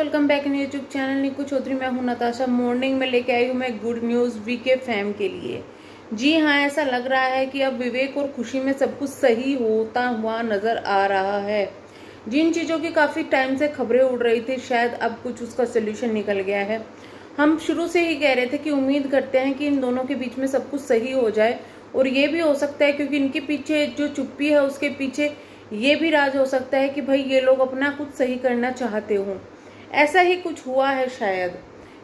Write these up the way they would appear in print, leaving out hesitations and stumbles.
Welcome back in YouTube channel Niku Chaudhary. मैं हूं Natasha. Morning में लेके आई हूं मैं गुड न्यूज़ वीके फैम के लिए। जी हाँ, ऐसा लग रहा है कि अब विवेक और खुशी में सब कुछ सही होता हुआ नजर आ रहा है। जिन चीज़ों की काफ़ी टाइम से खबरें उड़ रही थी, शायद अब कुछ उसका सोल्यूशन निकल गया है। हम शुरू से ही कह रहे थे कि उम्मीद करते हैं कि इन दोनों के बीच में सब कुछ सही हो जाए, और ये भी हो सकता है क्योंकि इनके पीछे जो चुप्पी है उसके पीछे ये भी राज हो सकता है कि भाई ये लोग अपना कुछ सही करना चाहते हो। ऐसा ही कुछ हुआ है शायद,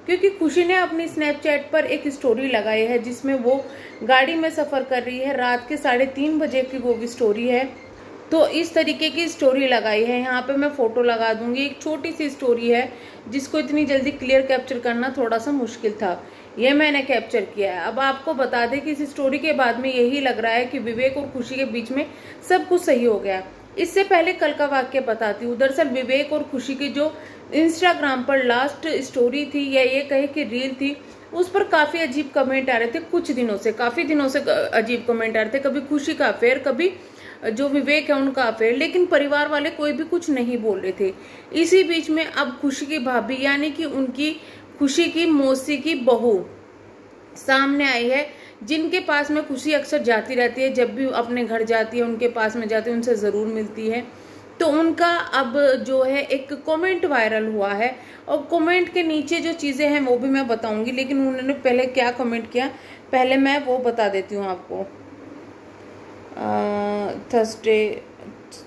क्योंकि खुशी ने अपनी स्नैपचैट पर एक स्टोरी लगाई है जिसमें वो गाड़ी में सफ़र कर रही है। रात के 3:30 बजे की वो भी स्टोरी है। तो इस तरीके की स्टोरी लगाई है। यहाँ पे मैं फोटो लगा दूंगी। एक छोटी सी स्टोरी है जिसको इतनी जल्दी क्लियर कैप्चर करना थोड़ा सा मुश्किल था। ये मैंने कैप्चर किया है। अब आपको बता दें कि इस स्टोरी के बाद में यही लग रहा है कि विवेक और खुशी के बीच में सब कुछ सही हो गया। इससे पहले कल का वाक्य बताती हूँ। दरअसल विवेक और खुशी की जो इंस्टाग्राम पर लास्ट स्टोरी थी, या ये कहे कि रील थी, उस पर काफी अजीब कमेंट आ रहे थे। कुछ दिनों से, काफी दिनों से अजीब कमेंट आ रहे थे। कभी खुशी का अफेयर, कभी जो विवेक है उनका अफेयर, लेकिन परिवार वाले कोई भी कुछ नहीं बोल रहे थे। इसी बीच में अब खुशी की भाभी यानी कि उनकी खुशी की मौसी की बहू सामने आई है, जिनके पास में खुशी अक्सर जाती रहती है। जब भी अपने घर जाती है उनके पास में जाती है, उनसे ज़रूर मिलती है। तो उनका अब जो है एक कमेंट वायरल हुआ है, और कमेंट के नीचे जो चीज़ें हैं वो भी मैं बताऊंगी, लेकिन उन्होंने पहले क्या कमेंट किया पहले मैं वो बता देती हूँ आपको। थर्सडे,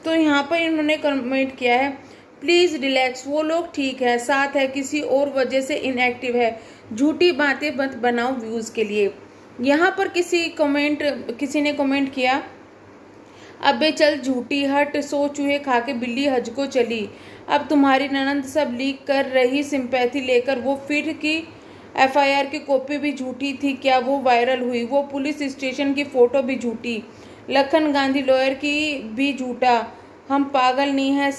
तो यहाँ पर इन्होंने कमेंट किया है, प्लीज़ रिलैक्स, वो लोग ठीक है, साथ है, किसी और वजह से इनएक्टिव है, झूठी बातें मत बनाओ व्यूज़ के लिए। यहाँ पर किसी ने कमेंट किया, अबे चल झूठी हट, सो चूहे खा के बिल्ली हज को चली। अब तुम्हारी ननंद सब लीक कर रही सिंपैथी लेकर। वो फिर की एफआईआर की कॉपी भी झूठी थी क्या, वो वायरल हुई। वो पुलिस स्टेशन की फोटो भी झूठी, लखन गांधी लॉयर की भी झूठा। हम पागल नहीं है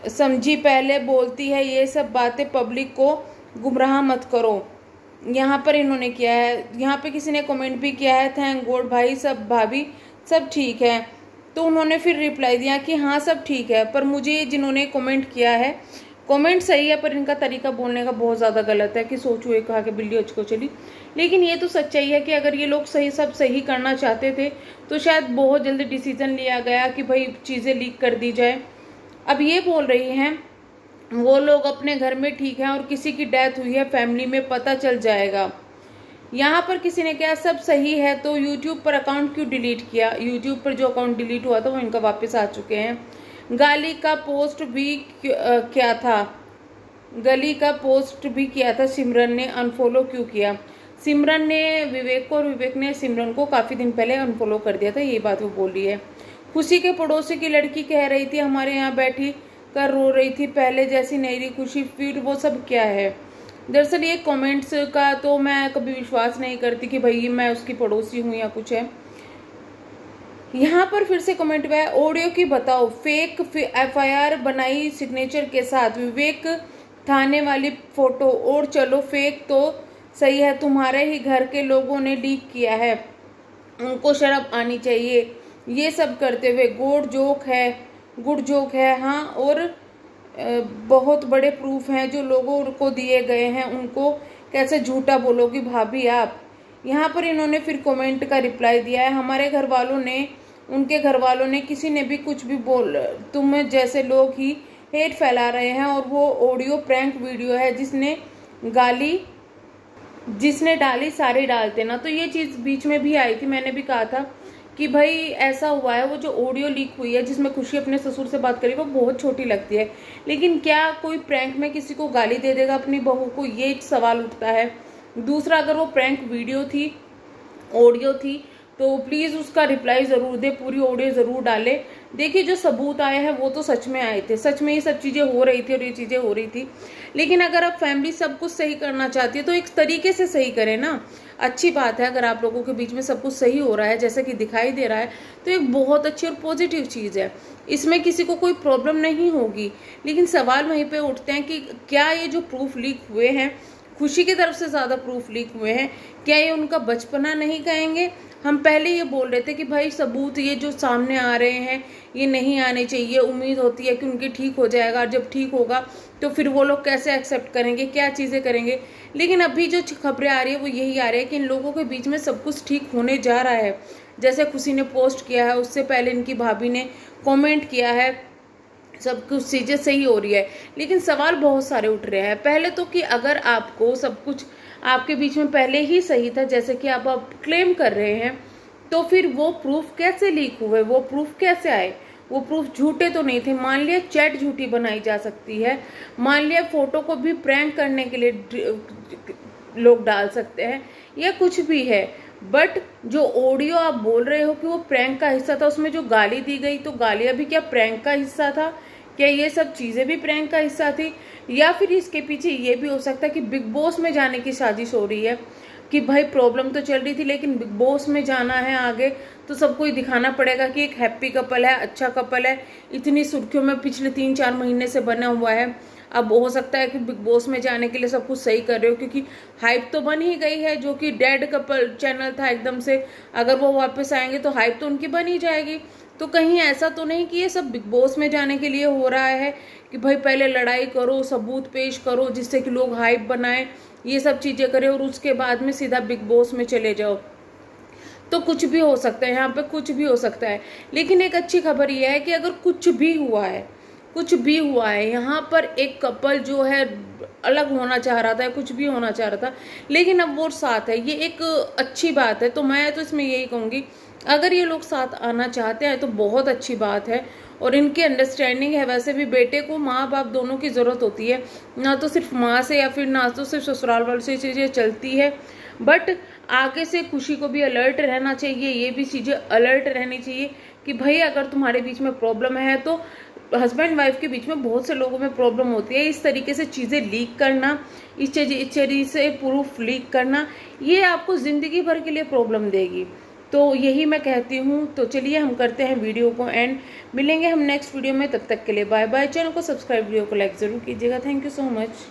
समझी पहले बोलती है ये सब बातें, पब्लिक को गुमराह मत करो। यहाँ पर इन्होंने किया है। यहाँ पे किसी ने कमेंट भी किया है, थैंक गॉड भाई सब भाभी सब ठीक है। तो उन्होंने फिर रिप्लाई दिया कि हाँ सब ठीक है, पर मुझे जिन्होंने कमेंट किया है, कमेंट सही है पर इनका तरीका बोलने का बहुत ज़्यादा गलत है कि सोचो एक कहा कि बिल्ली हज को चली। लेकिन ये तो सच्चाई है कि अगर ये लोग सब सही करना चाहते थे तो शायद बहुत जल्दी डिसीजन लिया गया कि भाई चीज़ें लीक कर दी जाए। अब ये बोल रही हैं वो लोग अपने घर में ठीक है और किसी की डेथ हुई है, फैमिली में पता चल जाएगा। यहाँ पर किसी ने कहा सब सही है तो यूट्यूब पर अकाउंट क्यों डिलीट किया। यूट्यूब पर जो अकाउंट डिलीट हुआ था वो इनका वापस आ चुके हैं। गाली का पोस्ट भी क्या था, गली का पोस्ट भी किया था, सिमरन ने अनफॉलो क्यों किया। सिमरन ने विवेक को और विवेक ने सिमरन को काफ़ी दिन पहले अनफॉलो कर दिया था, ये बात वो बोली है। खुशी के पड़ोसी की लड़की कह रही थी हमारे यहाँ बैठी कर रो रही थी, पहले जैसी नहीं रही खुशी, फिर वो सब क्या है। दरअसल ये कमेंट्स का तो मैं कभी विश्वास नहीं करती कि भाई मैं उसकी पड़ोसी हूँ या कुछ है। यहाँ पर फिर से कमेंट हुआ है, ऑडियो की बताओ, फेक एफआईआर बनाई सिग्नेचर के साथ, विवेक थाने वाली फोटो, और चलो फेक तो सही है, तुम्हारे ही घर के लोगों ने लीक किया है, उनको शर्म आनी चाहिए ये सब करते हुए। गुड जोक है हाँ, और बहुत बड़े प्रूफ हैं जो लोगों को दिए गए हैं, उनको कैसे झूठा बोलोगी भाभी आप। यहाँ पर इन्होंने फिर कमेंट का रिप्लाई दिया है, हमारे घर वालों ने, उनके घर वालों ने, किसी ने भी कुछ भी बोल, तुम जैसे लोग ही हेट फैला रहे हैं, और वो ऑडियो प्रैंक वीडियो है जिसने डाली सारे डालते ना। तो ये चीज़ बीच में भी आई थी, मैंने भी कहा था कि भाई ऐसा हुआ है। वो जो ऑडियो लीक हुई है जिसमें खुशी अपने ससुर से बात करी, वो बहुत छोटी लगती है, लेकिन क्या कोई प्रैंक में किसी को गाली दे देगा अपनी बहू को, ये सवाल उठता है। दूसरा, अगर वो प्रैंक वीडियो थी, ऑडियो थी, तो प्लीज़ उसका रिप्लाई ज़रूर दे, पूरी ऑडियो ज़रूर डाले। देखिए जो सबूत आए हैं वो तो सच में आए थे, सच में ये सब चीज़ें हो रही थी और ये चीज़ें हो रही थी। लेकिन अगर आप फैमिली सब कुछ सही करना चाहती है तो एक तरीके से सही करें ना। अच्छी बात है अगर आप लोगों के बीच में सब कुछ सही हो रहा है जैसा कि दिखाई दे रहा है, तो एक बहुत अच्छी और पॉजिटिव चीज़ है, इसमें किसी को कोई प्रॉब्लम नहीं होगी। लेकिन सवाल वहीं पे उठते हैं कि क्या ये जो प्रूफ लीक हुए हैं, खुशी की तरफ से ज़्यादा प्रूफ लीक हुए हैं, क्या ये उनका बचपना नहीं कहेंगे। हम पहले ये बोल रहे थे कि भाई सबूत ये जो सामने आ रहे हैं ये नहीं आने चाहिए, उम्मीद होती है कि उनकी ठीक हो जाएगा, जब ठीक होगा तो फिर वो लोग कैसे एक्सेप्ट करेंगे, क्या चीज़ें करेंगे। लेकिन अभी जो खबरें आ रही है वो यही आ रही है कि इन लोगों के बीच में सब कुछ ठीक होने जा रहा है। जैसे खुशी ने पोस्ट किया है, उससे पहले इनकी भाभी ने कॉमेंट किया है, सब कुछ चीज़ें सही हो रही है। लेकिन सवाल बहुत सारे उठ रहे हैं। पहले तो कि अगर आपको सब कुछ आपके बीच में पहले ही सही था, जैसे कि आप क्लेम कर रहे हैं, तो फिर वो प्रूफ कैसे लीक हुए, वो प्रूफ कैसे आए, वो प्रूफ झूठे तो नहीं थे। मान लिया चैट झूठी बनाई जा सकती है, मान लिया फोटो को भी प्रैंक करने के लिए लोग डाल सकते हैं, या कुछ भी है, बट जो ऑडियो आप बोल रहे हो कि वो प्रैंक का हिस्सा था, उसमें जो गाली दी गई तो गालियां भी क्या प्रैंक का हिस्सा था? क्या ये सब चीजें भी प्रैंक का हिस्सा थी? या फिर इसके पीछे ये भी हो सकता है कि बिग बॉस में जाने की साजिश हो रही है कि भाई प्रॉब्लम तो चल रही थी लेकिन बिग बॉस में जाना है आगे, तो सबको ही दिखाना पड़ेगा कि एक हैप्पी कपल है, अच्छा कपल है, इतनी सुर्खियों में पिछले 3-4 महीने से बना हुआ है। अब हो सकता है कि बिग बॉस में जाने के लिए सब कुछ सही कर रहे हो, क्योंकि हाइप तो बन ही गई है। जो कि डेड कपल चैनल था एकदम से, अगर वो वापस आएंगे तो हाइप तो उनकी बन ही जाएगी। तो कहीं ऐसा तो नहीं कि ये सब बिग बॉस में जाने के लिए हो रहा है कि भाई पहले लड़ाई करो, सबूत पेश करो जिससे कि लोग हाइप बनाए, ये सब चीजें करें और उसके बाद में सीधा बिग बॉस में चले जाओ। तो कुछ भी हो सकता है, यहाँ पे कुछ भी हो सकता है। लेकिन एक अच्छी खबर यह है कि अगर कुछ भी हुआ है, कुछ भी हुआ है, यहाँ पर एक कपल जो है अलग होना चाह रहा था, कुछ भी होना चाह रहा था, लेकिन अब वो साथ है, ये एक अच्छी बात है। तो मैं तो इसमें यही कहूँगी, अगर ये लोग साथ आना चाहते हैं तो बहुत अच्छी बात है और इनकी अंडरस्टैंडिंग है। वैसे भी बेटे को माँ बाप दोनों की ज़रूरत होती है, ना तो सिर्फ माँ से या फिर ना तो सिर्फ ससुराल वालों से चीज़ें चलती है, बट आगे से खुशी को भी अलर्ट रहना चाहिए, ये भी चीज़ें अलर्ट रहनी चाहिए कि भाई अगर तुम्हारे बीच में प्रॉब्लम है तो हस्बैंड वाइफ के बीच में बहुत से लोगों में प्रॉब्लम होती है। इस तरीके से चीज़ें लीक करना, इस चीज़ से प्रूफ लीक करना, ये आपको ज़िंदगी भर के लिए प्रॉब्लम देगी। तो यही मैं कहती हूँ। तो चलिए हम करते हैं वीडियो को एंड, मिलेंगे हम नेक्स्ट वीडियो में। तब तक के लिए बाय बाय। चैनल को सब्सक्राइब, वीडियो को लाइक ज़रूर कीजिएगा। Thank you so much.